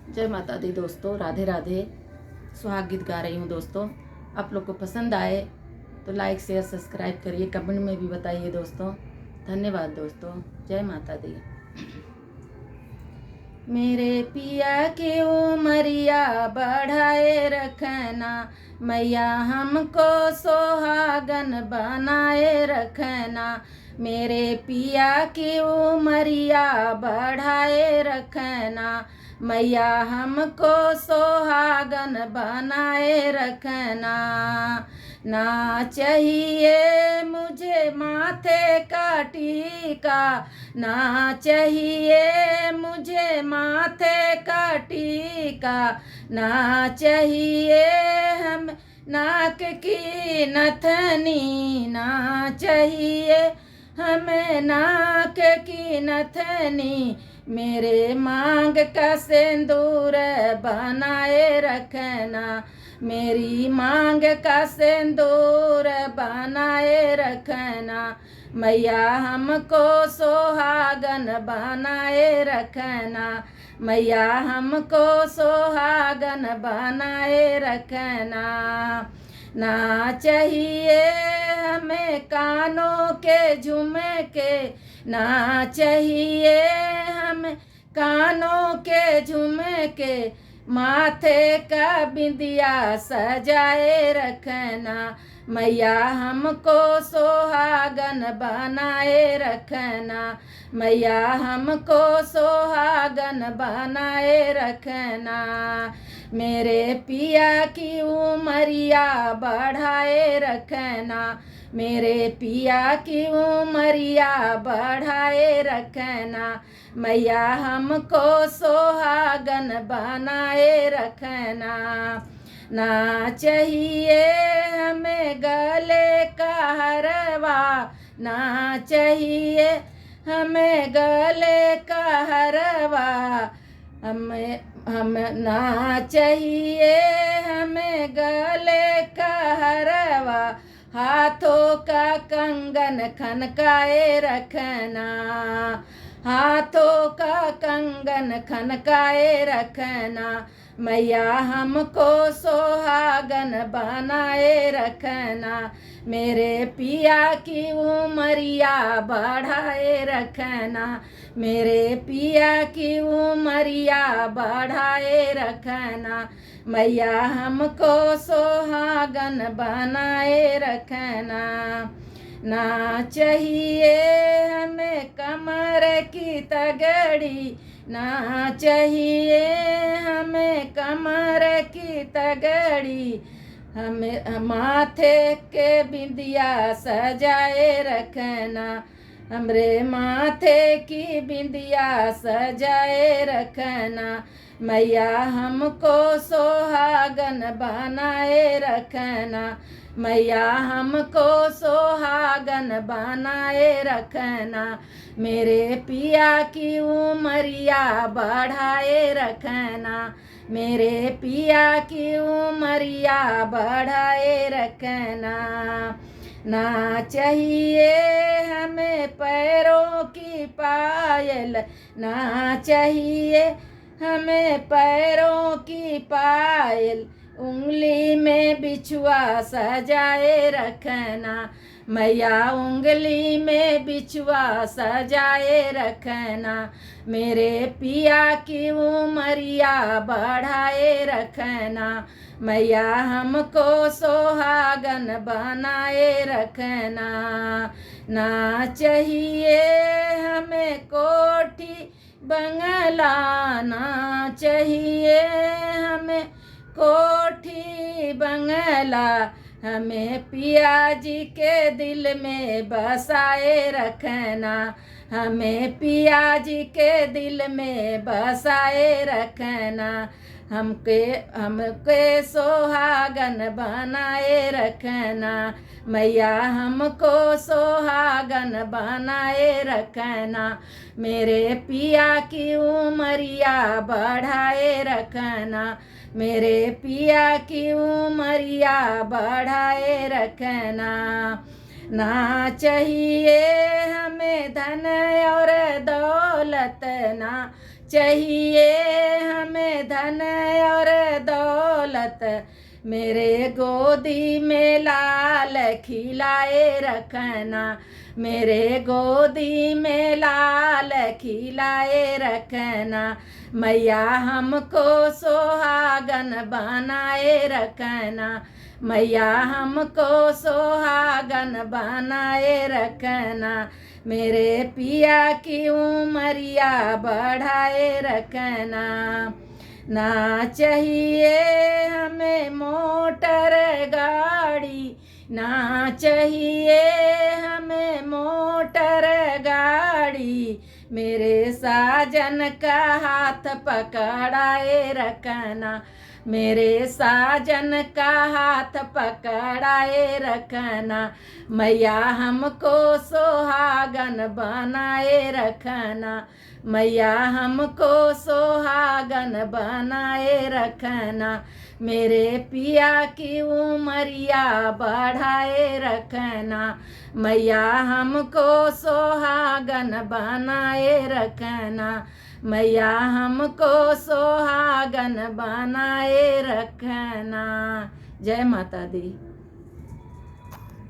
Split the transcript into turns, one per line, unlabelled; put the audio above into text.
जय माता दी दोस्तों, राधे राधे। सुहाग गीत गा रही हूँ दोस्तों। आप लोग को पसंद आए तो लाइक शेयर सब्सक्राइब करिए, कमेंट में भी बताइए दोस्तों। धन्यवाद दोस्तों। जय माता दी। मेरे पिया की उमरिया बढ़ाए रखना, मैया हमको सोहागन बनाए रखना। मेरे पिया की उमरिया बढ़ाए रखना, मैया हमको सोहागन बनाए रखना। ना चाहिए मुझे माथे का टीका, ना चाहिए मुझे माथे का टीका, ना चाहिए हम नाक की नथनी, ना चाहिए हमें नाक की नथनी। मेरे मांग का सिंदूर बनाए रखना, मेरी मांग का सिंदूर बनाए रखना। मैया हमको सोहागन बनाए रखना, मैया हमको सोहागन बनाए रखना। ना चाहिए हमें कानों के झुमके, ना चाहिए हमें कानों के झुमके। माथे का बिंदिया सजाए रखना, मैया हमको सोहागन बनाए रखना, मैया हमको सोहागन बनाए रखना। मेरे पिया की उमरिया बढ़ाए रखना, मेरे पिया की उमरिया बढ़ाए रखना। मैया हमको सोहागन बनाए रखना। ना चाहिए हमें गले का हरवा, ना चाहिए हमें गले का हरवा। हम ना चाहिए हमें गले का हरवा। हाथों का कंगन खनकाए रखना, हाथों का कंगन खनकाए रखना। मैया हमको सोहागन बनाए रखना, मेरे पिया की उमरिया बढ़ाए रखना, मेरे पिया की उमरिया बढ़ाए रखना। मैया हमको सोहागन बनाए रखना। ना चाहिए हमें कमर की तगड़ी, ना चाहिए हमें कमर की तगड़ी। हमें माथे के बिंदिया सजाए रखना, हमरे माथे की बिंदिया सजाए रखना। मैया हमको सोहागन बनाए रखना, मैया हमको सोहागन बनाए रखना। मेरे पिया की उमरिया बढ़ाए रखना, मेरे पिया की उमरिया बढ़ाए रखना। ना चाहिए हमें पैरों की पायल, ना चाहिए हमें पैरों की पायल। उंगली में बिछुआ सजाए रखना, मैया उंगली में बिछुआ सजाए रखना। मेरे पिया की उमरिया बढ़ाए रखना, मैया हमको सोहागन बनाए रखना। ना चाहिए हमें कोठी बंगला, ना चाहिए हमें कोठी बंगला। हमें पिया जी के दिल में बसाए रखना, हमें पिया जी के दिल में बसाए रखना। हमके सोहागन बनाए रखना, मैया हमको सोहागन बनाए रखना। मेरे पिया की उमरिया बढ़ाए रखना, मेरे पिया की उमरिया बढ़ाए रखना। ना चाहिए हमें धन और दौलत, ना चाहिए हमें धन और दौलत, मेरे गोदी में लाल खिलाए रखना, मेरे गोदी में लाल खिलाए रखना। मैया हमको सुहागन बनाए रखना, मैया हमको सुहागन बनाए रखना। मेरे पिया की उमरिया बढ़ाए रखना। ना चाहिए हमें मोटर गाड़ी, ना चाहिए हमें मोटर गाड़ी, मेरे साजन का हाथ पकड़ाए रखना, मेरे साजन का हाथ पकड़ाए रखना। मैया हमको सुहागन बनाए रखना, मैया हमको सुहागन बनाए रखना। मेरे पिया की उमरिया बढ़ाए रखना, मैया हमको सुहागन बनाए रखना, मैया हमको सुहागन बनाए रखना। जय माता दी।